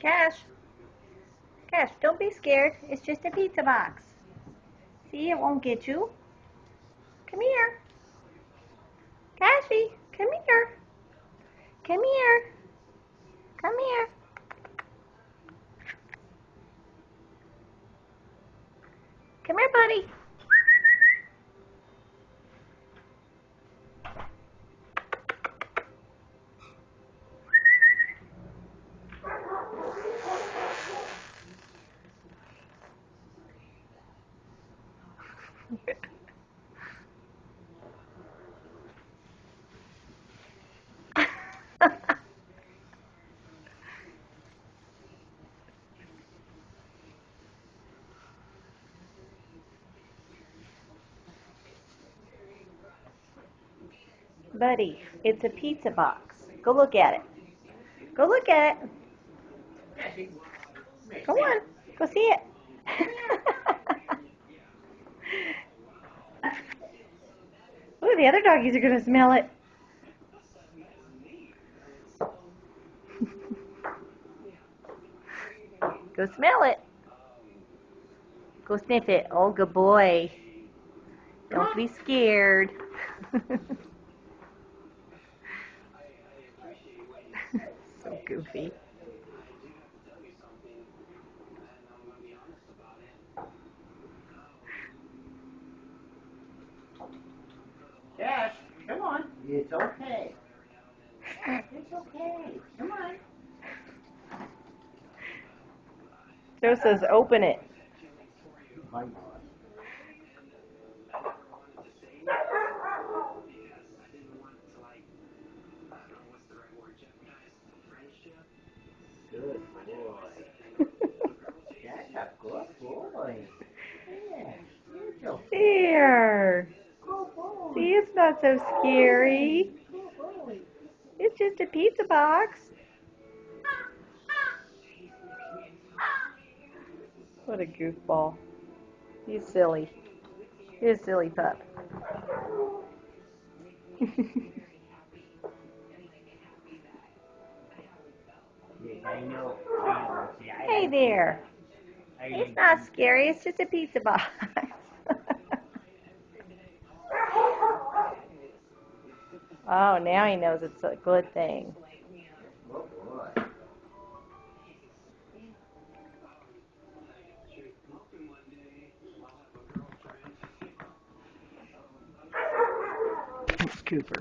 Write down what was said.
Cash, Cash, don't be scared. It's just a pizza box. See, it won't get you. Come here. Cashy, come here. Come here. Come here. Come here, buddy. Buddy, it's a pizza box. Go look at it. Go look at it. Come on, go see it. Ooh, the other doggies are going to smell it. Go smell it. Go sniff it. Oh, good boy. Don't be scared. So goofy. Cash, come on. It's okay. It's okay. Come on. Joe says open it. Good boy. That's a good boy. Yeah, it's okay. There. Good boy. See, it's not so scary. Good boy. It's just a pizza box. What a goofball. He's silly. He's a silly pup. Yes, I know. Hey there. It's not scary. It's just a pizza box. Oh, now he knows it's a good thing. Good boy. It's Cooper.